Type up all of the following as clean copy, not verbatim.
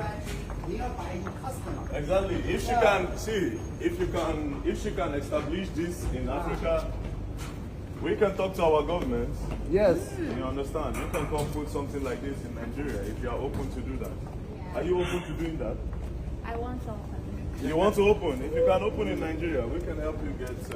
factory nearby your customer. Exactly. If she can see, if she can establish this in Africa, we can talk to our government. Yes. You understand? You can come put something like this in Nigeria if you are open to do that. Yeah. Are you open to doing that? I want something. You want to open? If you can open in Nigeria, we can help you get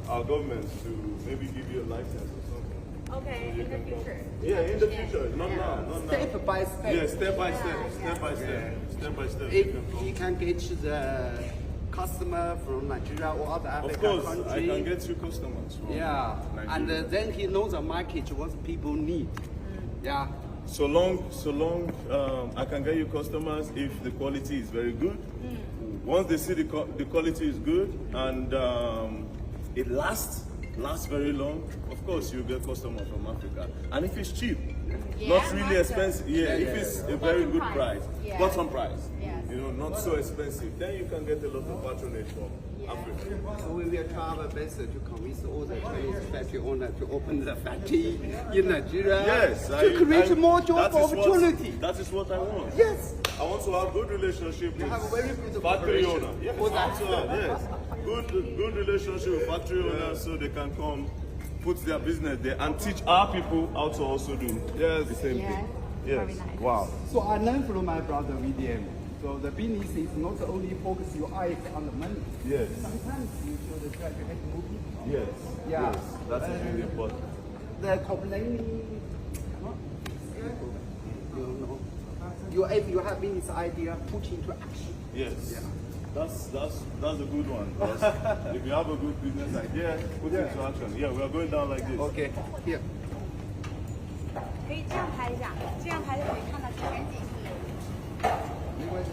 our government to maybe give you a license or something. Okay, in the future. Yeah, in the future, not now, not now. Step by step. Yeah, step by step, step by step, step by step. If you can go. you can get the customer from Nigeria or other Of African course, country. I can get you customers from Yeah, and Nigeria. then he knows the market, what people need. Yeah. So long, I can get you customers if the quality is very good. Once they see the quality is good and it lasts very long, of course you get customers from Africa. And if it's cheap, not really expensive, if it's a very good price, bottom price, Yes. you know, not so expensive, then you can get a lot of patronage from Africa. So we will try our best to convince all the Chinese factory owners to open the factory in Nigeria. Yes, to create more job that is opportunity. That is what I want. Yes. I want to have good relationship with have a very good factory cooperation. owner. Yes, For I that. want to have, yes. Good relationship with factory owners so they can come put their business there and teach our people how to also do the same Yeah. thing. Very Yes. nice. Wow. So I learned from my brother William. So the business is not only focus your eyes on the money. Yes. Sometimes you should try to make movie. Yes. Yeah. Yes. That is really important. The complaining, you know, if you have business idea, put into action. Yes. Yeah. That's a good one. Because if you have a good business idea, put it into action. Yeah, we are going down like this. Okay, here. 可以这样拍一下，这样拍就可以看到前面几个。没关系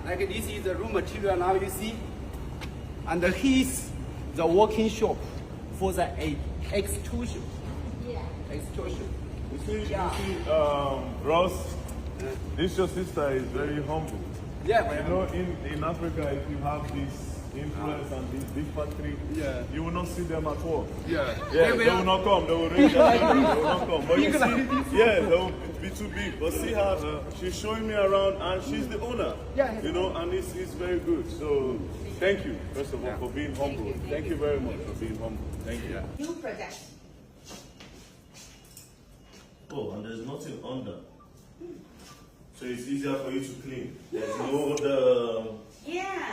，Like this is the raw material now you see, and here's the working shop for the extrusion. Yeah. Extrusion. You see, Ross, this your sister is very humble. Yeah, You know, in Africa, if you have this influence and this big factory, you will not see them at all. Yeah. Yeah, they will not come. They will ring their bell, they will not come. But you see, yeah, they will be too big. But see her, she's showing me around, and she's the owner. Yeah. You know, and it's very good. So, thank you, first of all, for being humble. Thank you very much for being humble. Thank you. New project. Oh, and there's nothing under. So it's easier for you to clean. There's no other. Yeah.